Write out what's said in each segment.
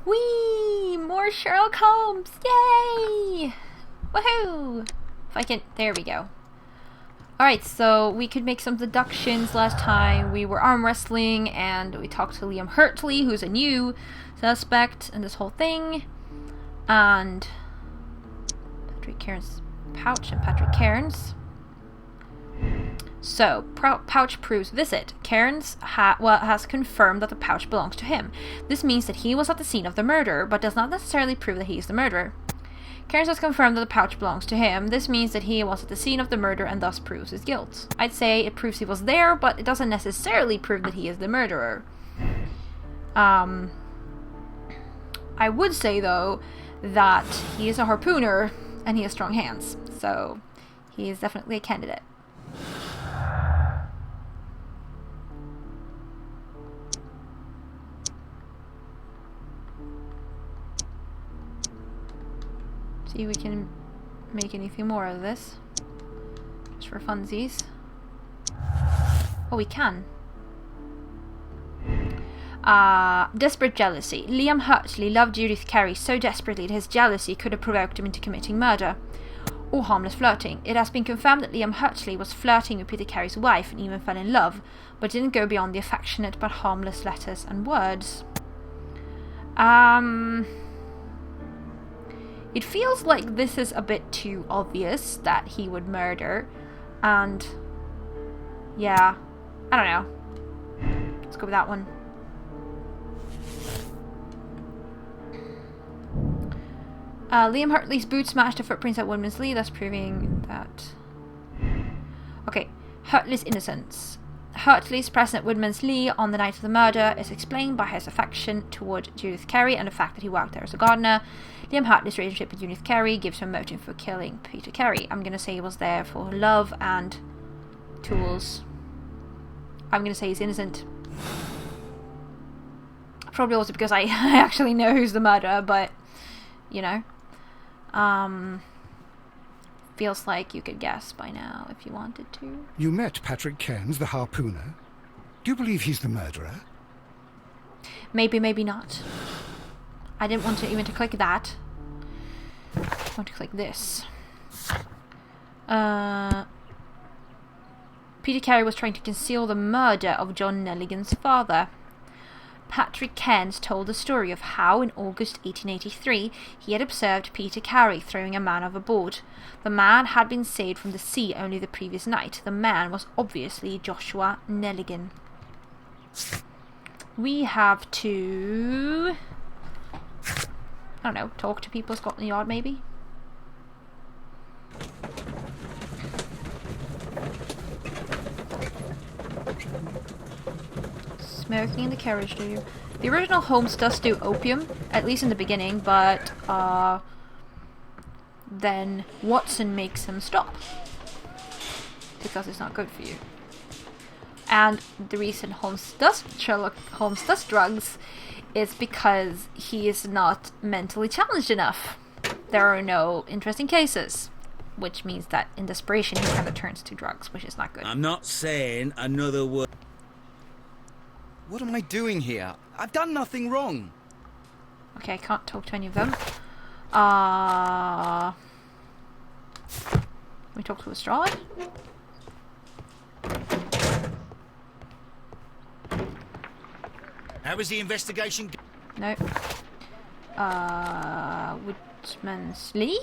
Whee! More Sherlock Holmes! Yay! Woohoo! If I can... There we go. Alright, so we could make some deductions. Last time we were arm wrestling and we talked to Liam Hurtley, who's a new suspect in this whole thing. And Patrick Cairns' pouch and Patrick Cairns. So, pouch proves visit. Cairns has confirmed that the pouch belongs to him. This means that he was at the scene of the murder, but does not necessarily prove that he is the murderer. Cairns has confirmed that the pouch belongs to him. This means that he was at the scene of the murder and thus proves his guilt. I'd say it proves he was there, but it doesn't necessarily prove that he is the murderer. I would say, though, that he is a harpooner and he has strong hands. So, he is definitely a candidate. See if we can make anything more of this. Just for funsies. Oh, we can. Desperate jealousy. Liam Hurtley loved Judith Carey so desperately that his jealousy could have provoked him into committing murder. Or harmless flirting. It has been confirmed that Liam Hurtley was flirting with Peter Carey's wife and even fell in love, but didn't go beyond the affectionate but harmless letters and words. It feels like this is a bit too obvious that he would murder, and yeah, I don't know. Let's go with that one. Liam Hurtley's boots matched the footprints at Woodman's Lee, thus proving that... Okay, Hurtley's innocence. Hurtley's presence at Woodman's Lee on the night of the murder is explained by his affection toward Judith Carey and the fact that he worked there as a gardener. Liam Hurtley's relationship with Judith Carey gives him a motive for killing Peter Carey. I'm going to say he was there for love and tools. I'm going to say he's innocent. Probably also because I actually know who's the murderer, but, you know. Feels like you could guess by now if you wanted to. You met Patrick Cairns, the harpooner. Do you believe he's the murderer? Maybe, maybe not. I didn't want to even to click that. I want to click this. Peter Carey was trying to conceal the murder of John Nelligan's father. Patrick Cairns told the story of how, in August 1883, he had observed Peter Carey throwing a man overboard. The man had been saved from the sea only the previous night. The man was obviously Joshua Nelligan. We have to... I don't know, talk to people at Scotland Yard, maybe? Smoking in the carriage, do you? The original Holmes does do opium, at least in the beginning, but then Watson makes him stop because it's not good for you. And the reason Sherlock Holmes does drugs is because he is not mentally challenged enough. There are no interesting cases, which means that in desperation he kind of turns to drugs, which is not good. I'm not saying another word. What am I doing here? I've done nothing wrong. Okay, I can't talk to any of them. Can we talk to Lestrade? How was the investigation? No. Woodman's Lee?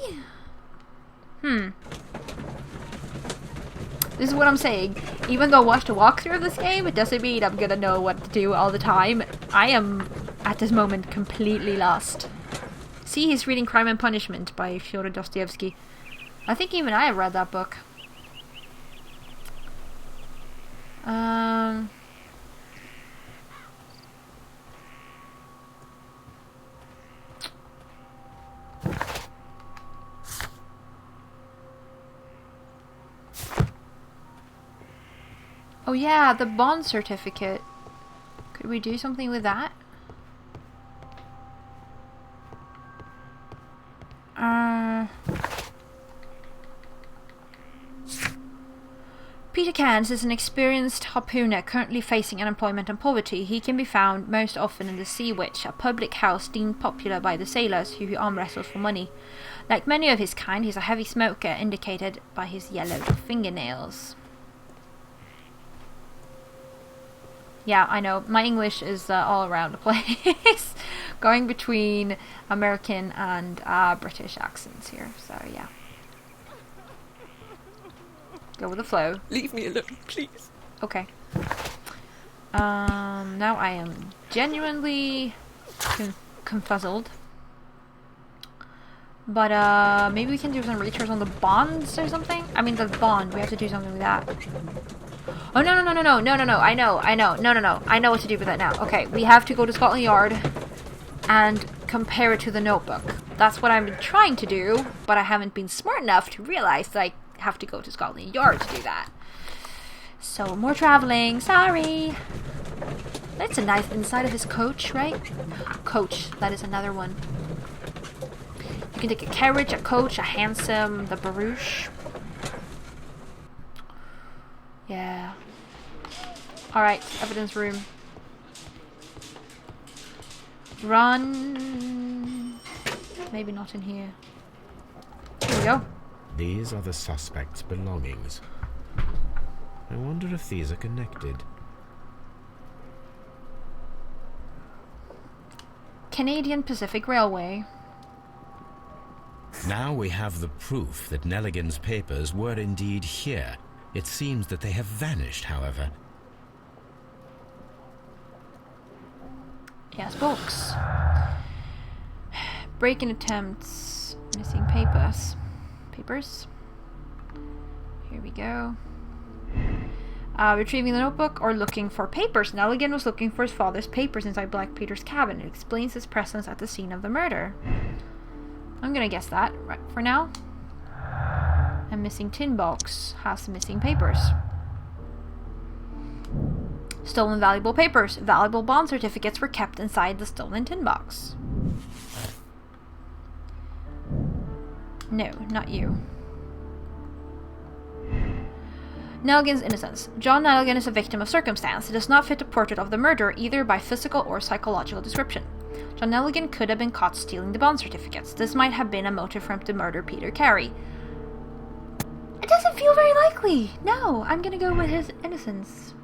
This is what I'm saying. Even though I watched a walkthrough of this game, it doesn't mean I'm gonna know what to do all the time. I am, at this moment, completely lost. See, he's reading Crime and Punishment by Fyodor Dostoevsky. I think even I have read that book. Oh yeah, the bond certificate. Could we do something with that? Peter Cairns is an experienced harpooner currently facing unemployment and poverty. He can be found most often in the Sea Witch, a public house deemed popular by the sailors who arm wrestles for money. Like many of his kind, he's a heavy smoker, indicated by his yellow fingernails. Yeah, I know. My English is all around the place. Going between American and British accents here. So, yeah. Go with the flow. Leave me alone, please. Okay. Now I am genuinely confuzzled. But, maybe we can do some research on the bonds or something? I mean, the bond. We have to do something with that. Oh, no. I know what to do with that now. Okay, we have to go to Scotland Yard and compare it to the notebook. That's what I've been trying to do, but I haven't been smart enough to realize that I have to go to Scotland Yard to do that. So, more traveling. Sorry. That's a nice inside of his coach, right? Coach. That is another one. You can take a carriage, a coach, a hansom, the barouche. Yeah. Alright, evidence room. Run. Maybe not in here. Here we go. These are the suspect's belongings. I wonder if these are connected. Canadian Pacific Railway. Now we have the proof that Nelligan's papers were indeed here. It seems that they have vanished, however. Yes, books. Break-in attempts. Missing papers. Papers. Here we go. Retrieving the notebook or looking for papers. Nelligan was looking for his father's papers inside Black Peter's cabin. It explains his presence at the scene of the murder. I'm gonna guess that right for now. A missing tin box has missing papers. Stolen valuable papers. Valuable bond certificates were kept inside the stolen tin box. No, not you. Nelligan's innocence. John Nelligan is a victim of circumstance. It does not fit the portrait of the murderer either by physical or psychological description. John Nelligan could have been caught stealing the bond certificates. This might have been a motive for him to murder Peter Carey. It doesn't feel very likely. No, I'm gonna go with his innocence.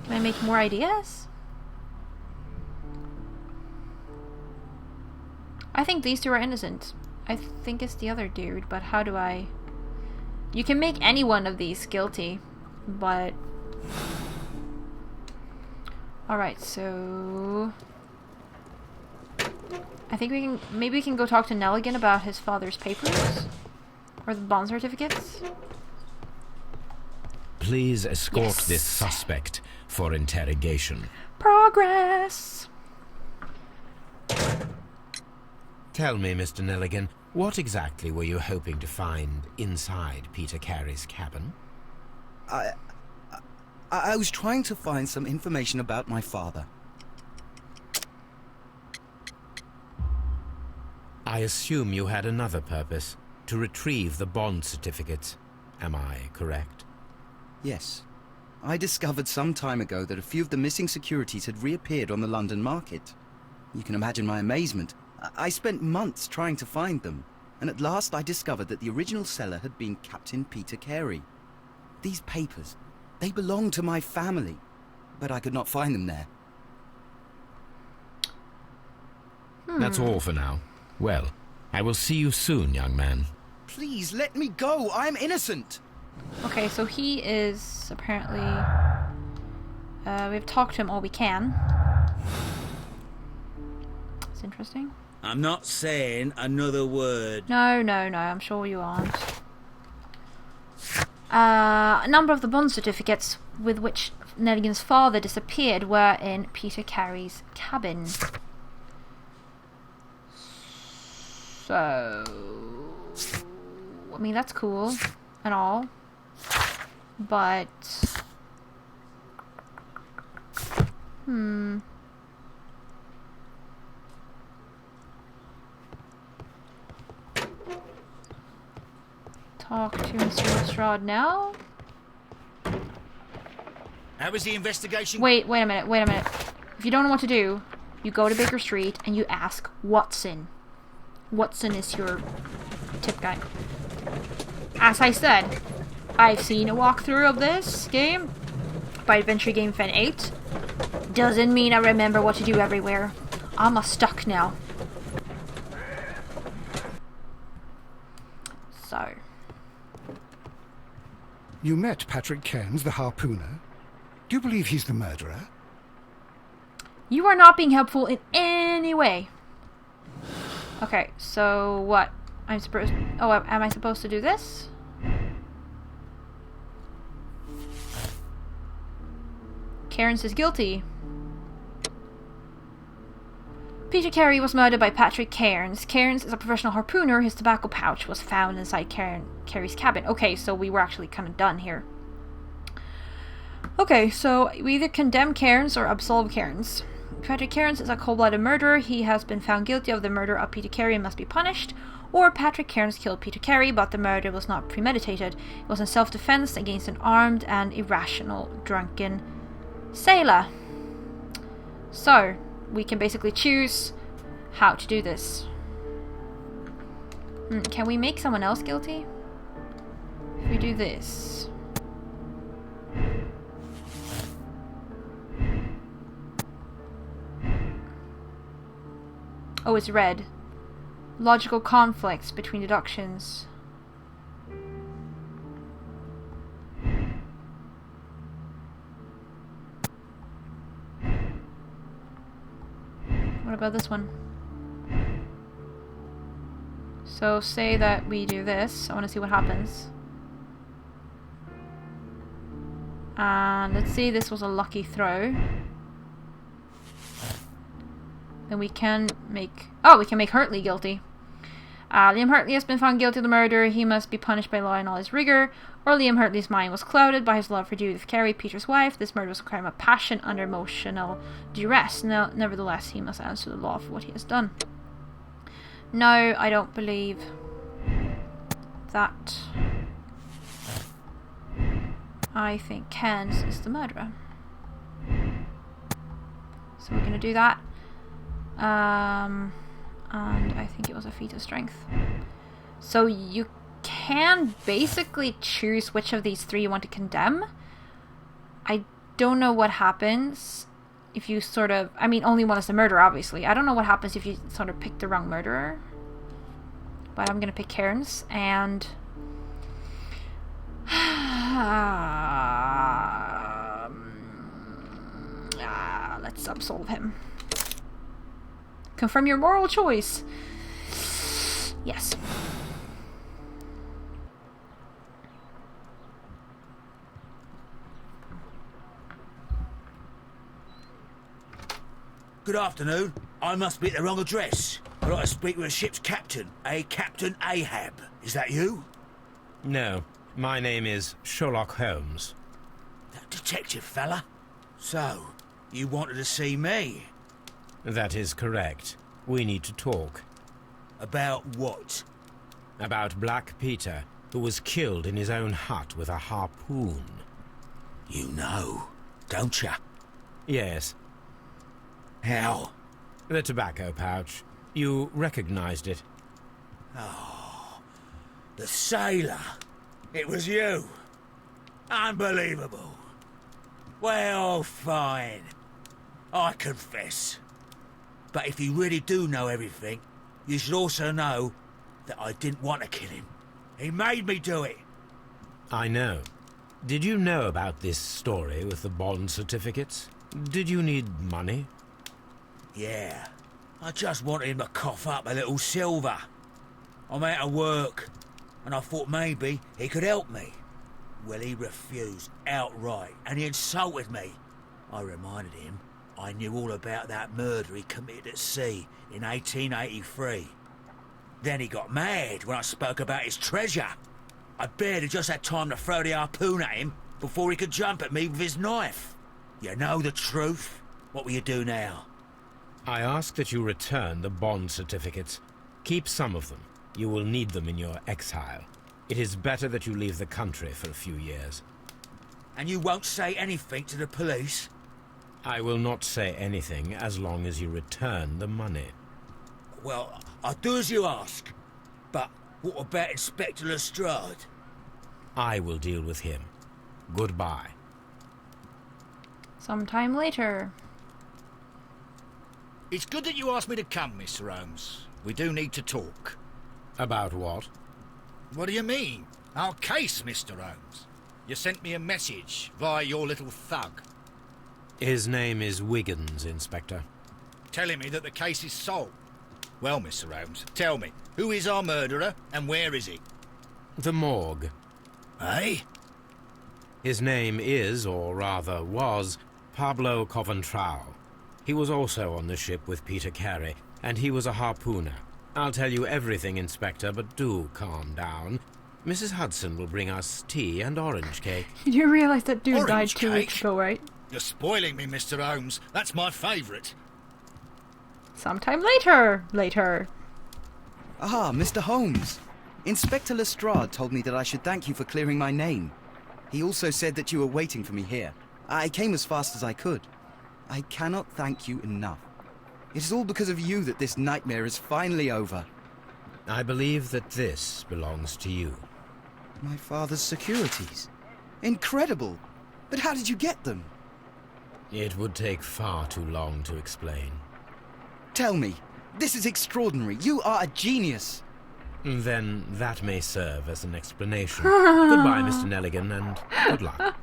Can I make more ideas? I think these two are innocent. I think it's the other dude, but how do I... You can make any one of these guilty, but... Alright, so... I think we can... Maybe we can go talk to Nelligan about his father's papers? Or the bond certificates? Please escort Yes. this suspect for interrogation. Progress! Tell me, Mr. Nelligan, what exactly were you hoping to find inside Peter Carey's cabin? I was trying to find some information about my father. I assume you had another purpose, to retrieve the bond certificates. Am I correct? Yes. I discovered some time ago that a few of the missing securities had reappeared on the London market. You can imagine my amazement. I spent months trying to find them, and at last I discovered that the original seller had been Captain Peter Carey. These papers, they belonged to my family, but I could not find them there. That's all for now. Well, I will see you soon, young man. Please, let me go! I'm innocent! Okay, so he is apparently... we've talked to him all we can. It's interesting. I'm not saying another word. No, I'm sure you aren't. A number of the bond certificates with which Nelligan's father disappeared were in Peter Carey's cabin. So... I mean, that's cool and all. But... talk to Mr. Lestrade now. How was the investigation? Wait a minute. If you don't know what to do, you go to Baker Street and you ask Watson. Watson is your tip guy. As I said, I've seen a walkthrough of this game by Adventure Game Fan 8. Doesn't mean I remember what to do everywhere. I'm a stuck now. So. You met Patrick Cairns, the harpooner. Do you believe he's the murderer? You are not being helpful in any way. Okay, so what? Am I supposed to do this? Cairns is guilty. Peter Carey was murdered by Patrick Cairns. Cairns is a professional harpooner. His tobacco pouch was found inside Carey's cabin. Okay, so we were actually kind of done here. Okay, so we either condemn Cairns or absolve Cairns. Patrick Cairns is a cold-blooded murderer. He has been found guilty of the murder of Peter Carey and must be punished. Or Patrick Cairns killed Peter Carey, but the murder was not premeditated. It was in self-defense against an armed and irrational drunken sailor. So, we can basically choose how to do this. Can we make someone else guilty? If we do this. Oh, it's red. Logical conflicts between deductions. What about this one? So say that we do this. I want to see what happens. And let's see, this was a lucky throw. Then we can make... Oh, we can make Hartley guilty. Liam Hartley has been found guilty of the murder. He must be punished by law in all his rigor. Or Liam Hartley's mind was clouded by his love for Judith Carey, Peter's wife. This murder was a crime of passion under emotional duress. No, nevertheless, he must answer the law for what he has done. No, I don't believe that. I think Cairns is the murderer. So we're going to do that. And I think it was a feat of strength. So you can basically choose which of these three you want to condemn. I don't know what happens if you sort of... I mean, only one is the murderer, obviously. I don't know what happens if you sort of pick the wrong murderer. But I'm going to pick Cairns, and... let's absolve him. Confirm your moral choice. Yes. Good afternoon. I must be at the wrong address. I'd like to speak with a ship's captain, a Captain Ahab. Is that you? No, my name is Sherlock Holmes. That detective fella? So, you wanted to see me? That is correct. We need to talk. About what? About Black Peter, who was killed in his own hut with a harpoon. You know, don't ya? Yes. How? The tobacco pouch. You recognized it. Oh, the sailor. It was you. Unbelievable. Well, fine. I confess. But if you really do know everything, you should also know that I didn't want to kill him. He made me do it. I know. Did you know about this story with the bond certificates? Did you need money? Yeah. I just wanted him to cough up a little silver. I'm out of work, and I thought maybe he could help me. Well, he refused outright, and he insulted me. I reminded him I knew all about that murder he committed at sea in 1883. Then he got mad when I spoke about his treasure. I barely just had time to throw the harpoon at him before he could jump at me with his knife. You know the truth. What will you do now? I ask that you return the bond certificates. Keep some of them. You will need them in your exile. It is better that you leave the country for a few years. And you won't say anything to the police? I will not say anything as long as you return the money. Well, I'll do as you ask. But what about Inspector Lestrade? I will deal with him. Goodbye. Sometime later. It's good that you asked me to come, Mr. Holmes. We do need to talk. About what? What do you mean? Our case, Mr. Holmes. You sent me a message via your little thug, His name is Wiggins, Inspector. telling me that the case is solved. Well, Mr. Holmes, tell me, who is our murderer and where is he? The morgue. Eh? His name is, or rather was, Pablo Coventrao. He was also on the ship with Peter Carey, and he was a harpooner. I'll tell you everything, Inspector, but do calm down. Mrs. Hudson will bring us tea and orange cake. You realize that dude died Orange 2 weeks cake? ago, right? You're spoiling me, Mr. Holmes. That's my favourite. Sometime later. Later. Ah, Mr. Holmes. Inspector Lestrade told me that I should thank you for clearing my name. He also said that you were waiting for me here. I came as fast as I could. I cannot thank you enough. It is all because of you that this nightmare is finally over. I believe that this belongs to you. My father's securities. Incredible! But how did you get them? It would take far too long to explain. Tell me. This is extraordinary. You are a genius. Then that may serve as an explanation. Goodbye, Mr. Nelligan, and good luck.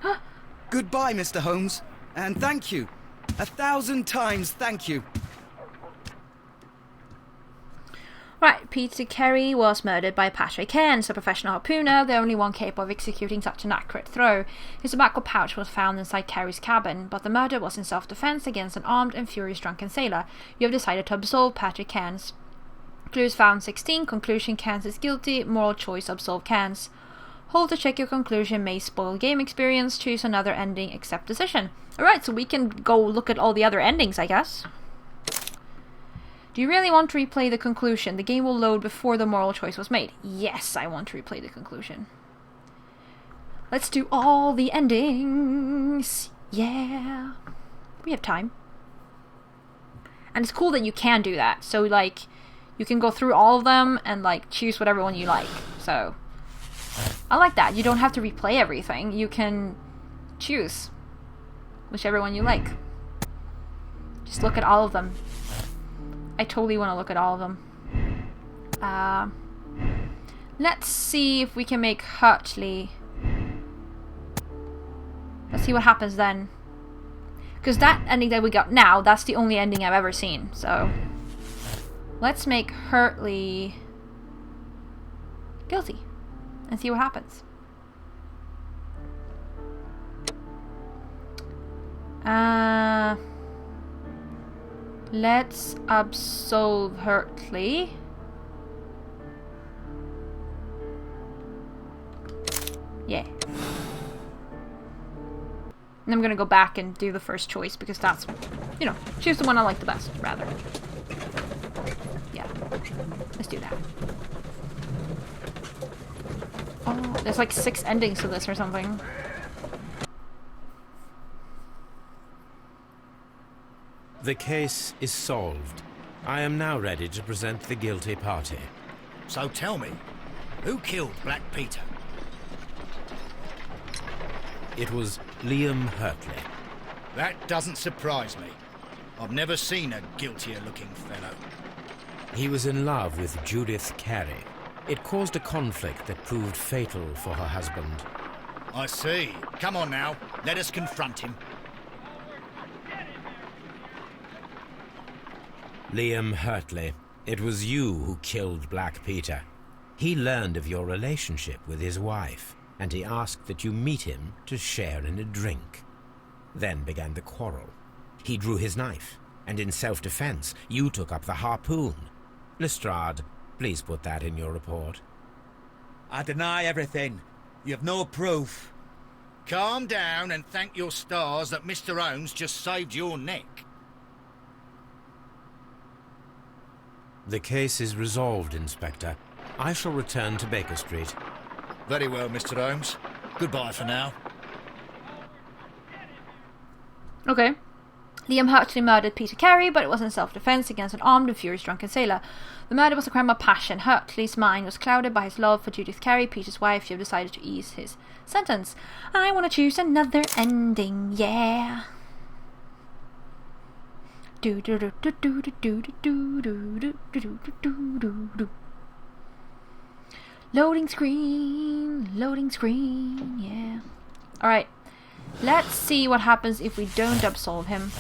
Goodbye, Mr. Holmes. And thank you. 1,000 times thank you. Right, Peter Carey was murdered by Patrick Cairns, a professional harpooner, the only one capable of executing such an accurate throw. His tobacco pouch was found inside Carey's cabin, but the murder was in self-defense against an armed and furious drunken sailor. You have decided to absolve Patrick Cairns. Clues found 16. Conclusion: Cairns is guilty. Moral choice: absolve Cairns. Hold to check your conclusion may spoil game experience. Choose another ending except decision. Alright, so we can go look at all the other endings, I guess. Do you really want to replay the conclusion? The game will load before the moral choice was made. Yes, I want to replay the conclusion. Let's do all the endings. Yeah. We have time. And it's cool that you can do that. So, like, you can go through all of them and, like, choose whatever one you like. So, I like that. You don't have to replay everything. You can choose whichever one you like. Just look at all of them. I totally want to look at all of them. Let's see if we can make Hurtley. Let's see what happens then. Because that ending that we got now, that's the only ending I've ever seen. So, let's make Hurtley guilty and see what happens. Let's absolve Hurtley. Yeah. And I'm gonna go back and do the first choice because that's, you know, choose the one I like the best, rather. Yeah. Let's do that. Oh, there's like 6 endings to this or something. The case is solved. I am now ready to present the guilty party. So tell me, who killed Black Peter? It was Liam Hurtley. That doesn't surprise me. I've never seen a guiltier-looking fellow. He was in love with Judith Carey. It caused a conflict that proved fatal for her husband. I see. Come on now, let us confront him. Liam Hurtley, it was you who killed Black Peter. He learned of your relationship with his wife, and he asked that you meet him to share in a drink. Then began the quarrel. He drew his knife, and in self-defense, you took up the harpoon. Lestrade, please put that in your report. I deny everything. You have no proof. Calm down and thank your stars that Mr. Holmes just saved your neck. The case is resolved, Inspector. I shall return to Baker Street. Very well, Mr. Holmes. Goodbye for now. Okay. Liam Hurtley murdered Peter Carey, but it was in self-defense against an armed and furious drunken sailor. The murder was a crime of passion. Hurtley's mind was clouded by his love for Judith Carey, Peter's wife. You have decided to ease his sentence. I want to choose another ending, yeah. Do do do do do do do do do do do do do do. Loading screen, yeah. Alright. Let's see what happens if we don't absolve him.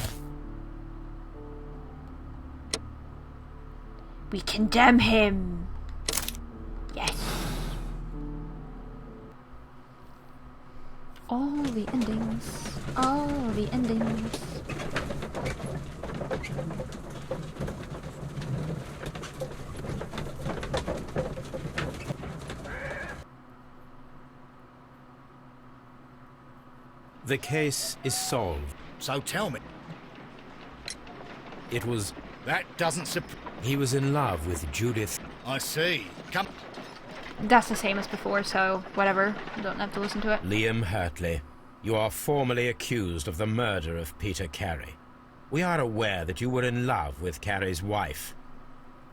We condemn him. Yes. All the endings. All the endings. The case is solved. So tell me. It was... That doesn't He was in love with Judith. I see. Come... That's the same as before, so whatever. You don't have to listen to it. Liam Hurtley, you are formally accused of the murder of Peter Carey. We are aware that you were in love with Carey's wife.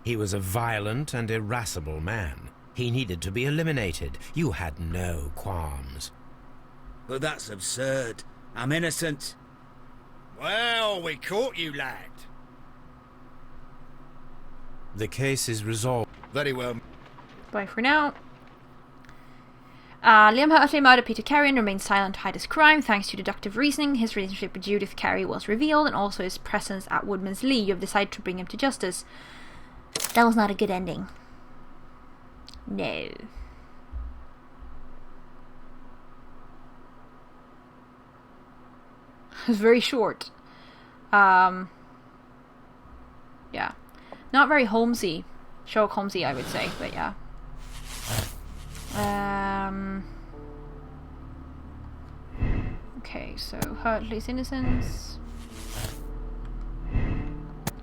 He was a violent and irascible man. He needed to be eliminated. You had no qualms. But that's absurd. I'm innocent. Well, we caught you, lad. The case is resolved. Very well. Bye for now. Liam Hurtley murdered Peter Carey and remained silent to hide his crime. Thanks to deductive reasoning, his relationship with Judith Carey was revealed, and also his presence at Woodman's Lee. You have decided to bring him to justice. That was not a good ending. No. It was very short. Yeah. Not very Holmesy. Sherlock Holmesy, I would say, but yeah. Okay, so Hurtley's innocence,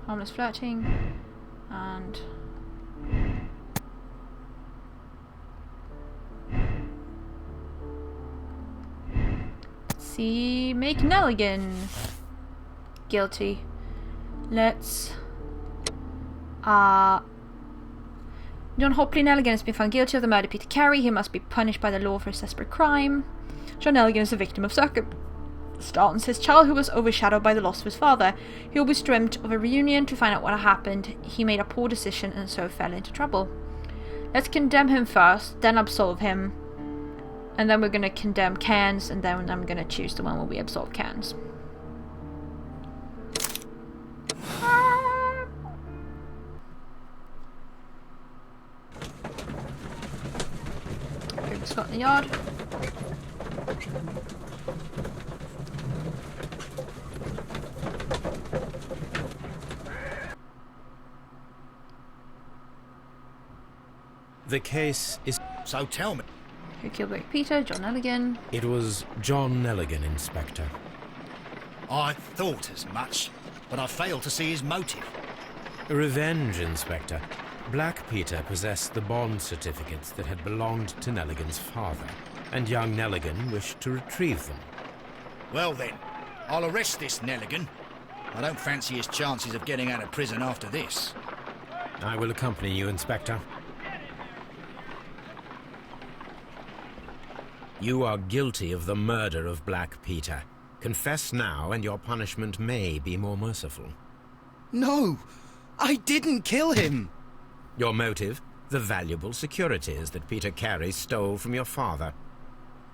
harmless flirting, and see, make Nelligan guilty. Let's John Hopley Nelligan has been found guilty of the murder of Peter Carey. He must be punished by the law for his desperate crime. John Nelligan is a victim of circumstance. His childhood was overshadowed by the loss of his father. He always dreamt of a reunion to find out what had happened. He made a poor decision and so fell into trouble. Let's condemn him first, then absolve him. And then we're going to condemn Cairns, and then I'm going to choose the one where we absolve Cairns. Scotland Yard. The case is... So tell me. Who killed Great Peter? John Nelligan. It was John Nelligan, Inspector. I thought as much, but I failed to see his motive. Revenge, Inspector. Black Peter possessed the bond certificates that had belonged to Nelligan's father, and young Nelligan wished to retrieve them. Well then, I'll arrest this Nelligan. I don't fancy his chances of getting out of prison after this. I will accompany you, Inspector. You are guilty of the murder of Black Peter. Confess now, and your punishment may be more merciful. No! I didn't kill him! Your motive? The valuable securities that Peter Carey stole from your father.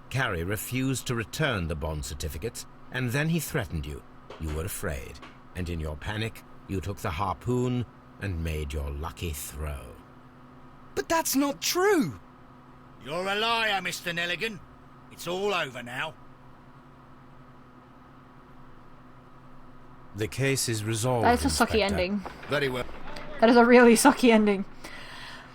Carey refused to return the bond certificates, and then he threatened you. You were afraid, and in your panic, you took the harpoon and made your lucky throw. But that's not true! You're a liar, Mr. Nelligan. It's all over now. The case is resolved, That is a Inspector. sucky ending. Very well. That is a really sucky ending.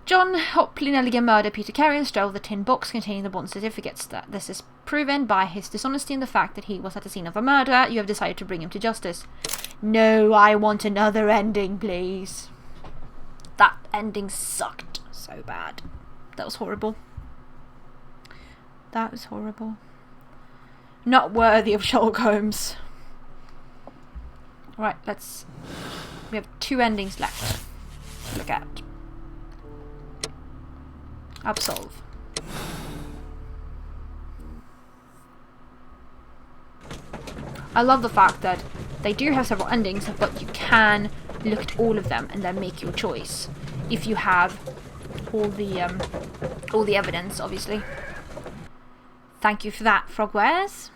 John Hopley Nelligan murdered Peter Carey and stole the tin box containing the bond certificates. That this is proven by his dishonesty and the fact that he was at the scene of the murder. You have decided to bring him to justice. No, I want another ending, please. That ending sucked so bad. That was horrible. That was horrible. Not worthy of Sherlock Holmes. Right, we have 2 endings left. Look at. Absolve. I love the fact that they do have several endings, but you can look at all of them and then make your choice if you have all the evidence, obviously. Thank you for that, Frogwares.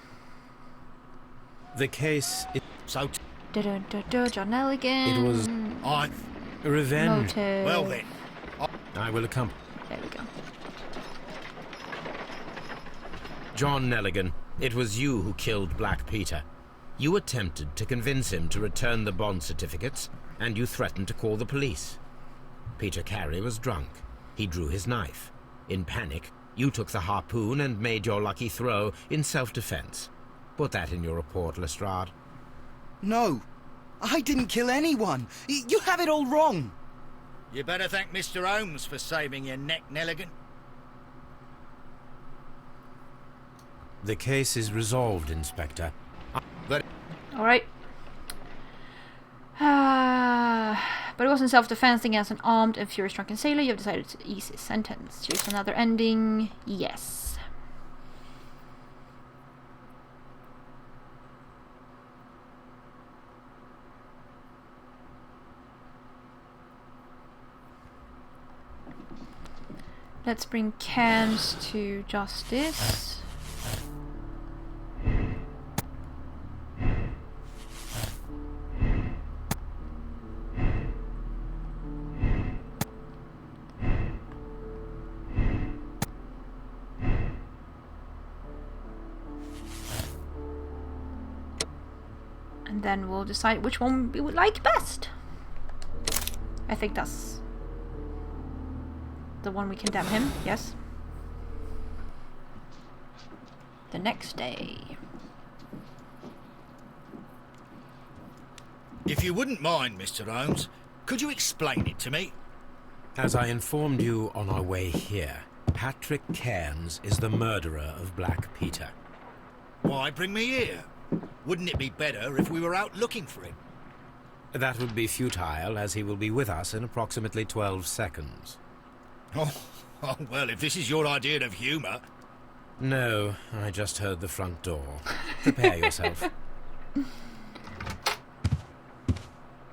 The case... So, John Nelligan. It was revenge. Motive. well then. I will accompany. There we go. John Nelligan, it was you who killed Black Peter. You attempted to convince him to return the bond certificates, and you threatened to call the police. Peter Carey was drunk. He drew his knife. In panic, you took the harpoon and made your lucky throw in self-defense. Put that in your report, Lestrade. No, I didn't kill anyone. You have it all wrong. You better thank Mr. Holmes for saving your neck, Nelligan. The case is resolved, Inspector. Alright. But it wasn't self-defense against an armed and furious drunken sailor. You have decided to ease his sentence. Choose another ending. Yes. Let's bring Cairns to justice. And then we'll decide which one we would like best. I think that's the one we condemn him, yes. The next day. If you wouldn't mind, Mr. Holmes, could you explain it to me? As I informed you on our way here, Patrick Cairns is the murderer of Black Peter. Why bring me here? Wouldn't it be better if we were out looking for him? That would be futile, as he will be with us in approximately 12 seconds. Oh, well, if this is your idea of humour... No, I just heard the front door. Prepare yourself.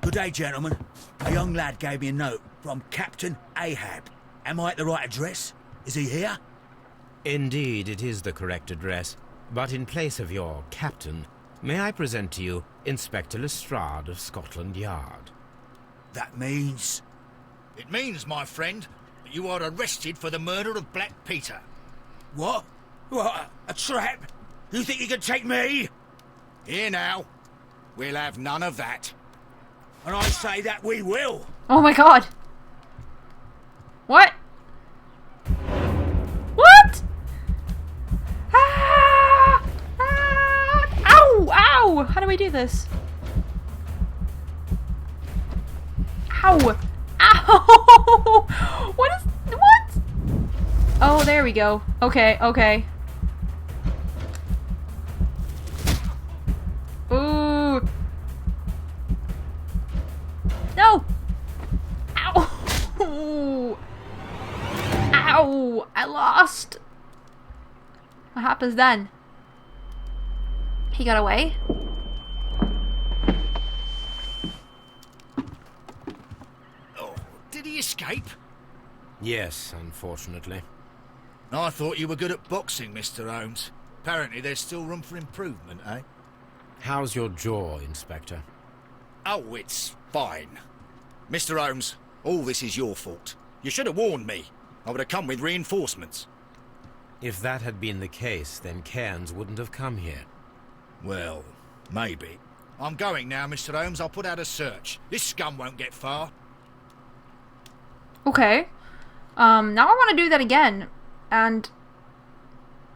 Good day, gentlemen. A young lad gave me a note from Captain Ahab. Am I at the right address? Is he here? Indeed, it is the correct address. But in place of your captain, may I present to you Inspector Lestrade of Scotland Yard? That means... It means, my friend, that you are arrested for the murder of Black Peter. What? What? A trap? You think you can take me? Here now. We'll have none of that. And I say that we will. Oh my god! What? What? Ah! Ah! Ow! Ow! How do I do this? Ow! Ow! What is... What? Oh, there we go. Okay, okay. Ooh. No! Ow! Ow! I lost! What happens then? He got away? Oh, did he escape? Yes, unfortunately. I thought you were good at boxing, Mr. Holmes. Apparently there's still room for improvement, eh? How's your jaw, Inspector? Oh, it's fine. Mr. Holmes, all this is your fault. You should have warned me. I would have come with reinforcements. If that had been the case, then Cairns wouldn't have come here. Well, maybe. I'm going now, Mr. Holmes. I'll put out a search. This scum won't get far. Okay. Now I want to do that again. And,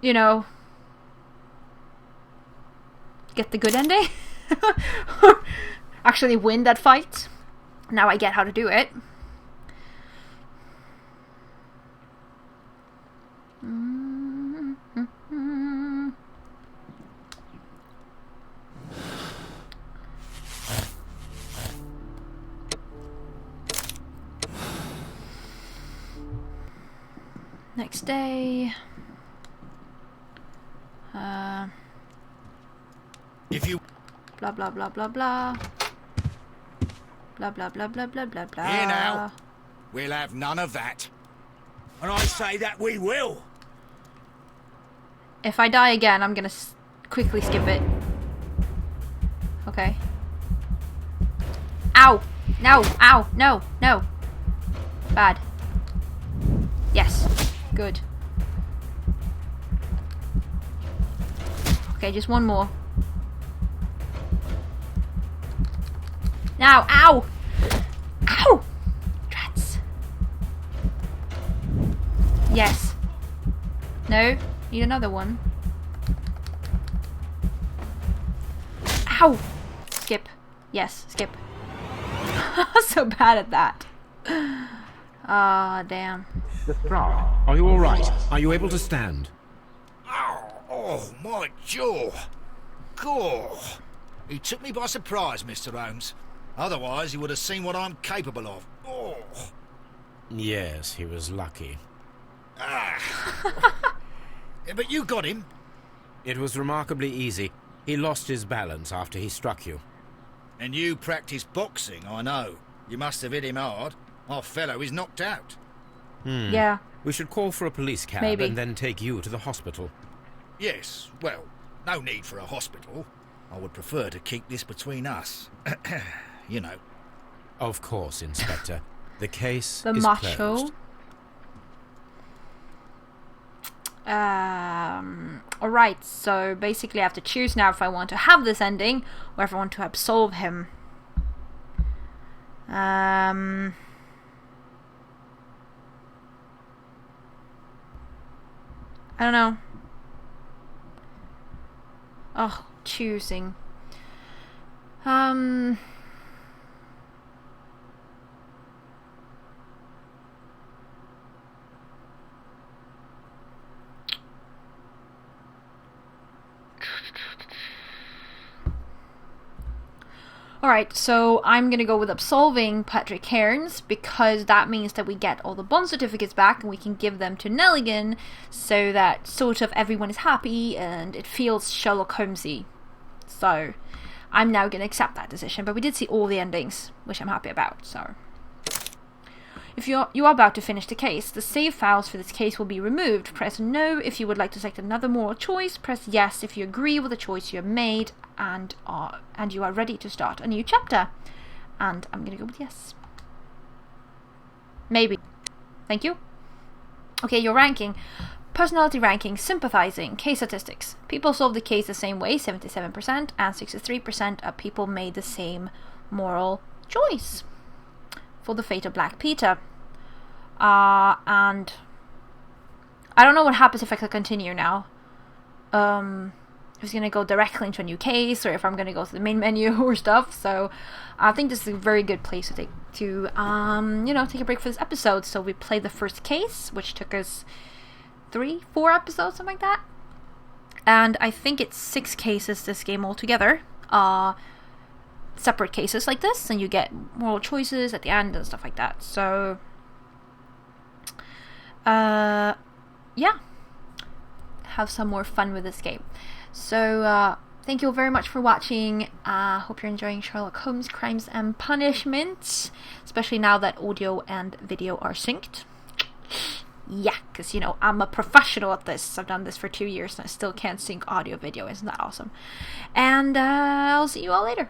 you know, get the good ending. Actually win that fight. Now I get how to do it. Next day. If you... Blah blah blah blah blah. Blah blah blah blah blah blah blah. Here now. We'll have none of that. And I say that we will. If I die again, I'm gonna quickly skip it. Okay. Ow! No! Ow! No! No! Bad. Yes. Good. Okay, just one more. Now! Ow! Ow! Drats. Yes. No? Need another one. Ow! Skip. Yes, skip. So bad at that. Ah, damn. Lestrade, are you all right? Are you able to stand? Oh, my jaw. Gore. He took me by surprise, Mr. Holmes. Otherwise, he would have seen what I'm capable of. Oh. Yes, he was lucky. Yeah, but you got him. It was remarkably easy. He lost his balance after he struck you. And you practice boxing, I know. You must have hit him hard. Our fellow is knocked out. Yeah. We should call for a police cab Maybe. and then take you to the hospital. Yes, well, no need for a hospital. I would prefer to keep this between us. You know. Of course, Inspector. The case The is macho. closed. Alright, so basically I have to choose now if I want to have this ending or if I want to absolve him. I don't know. Oh, choosing. Alright, so I'm gonna go with absolving Patrick Cairns because that means that we get all the bond certificates back and we can give them to Nelligan so that sort of everyone is happy and it feels Sherlock Holmesy. So I'm now gonna accept that decision, but we did see all the endings, which I'm happy about, so. If you are about to finish the case, the save files for this case will be removed. Press no if you would like to select another moral choice. Press yes if you agree with the choice you have made and you are ready to start a new chapter. And I'm gonna go with yes. Maybe. Thank you. Okay, your ranking. Personality ranking, sympathizing, case statistics. People solved the case the same way, 77%, and 63% of people made the same moral choice for the fate of Black Peter. And I don't know what happens if I click continue now. If it's gonna go directly into a new case or if I'm gonna go to the main menu or stuff. So I think this is a very good place to take a break for this episode. So we played the first case, which took us 3-4 episodes, something like that. And I think it's 6 cases this game altogether. Separate cases like this, and you get moral choices at the end and stuff like that. So yeah, have some more fun with this game. So thank you all very much for watching. Hope you're enjoying Sherlock Holmes Crimes and Punishment, especially now that audio and video are synced. Yeah, because I'm a professional at this. I've done this for 2 years and I still can't sync audio video. Isn't that awesome? And I'll see you all later.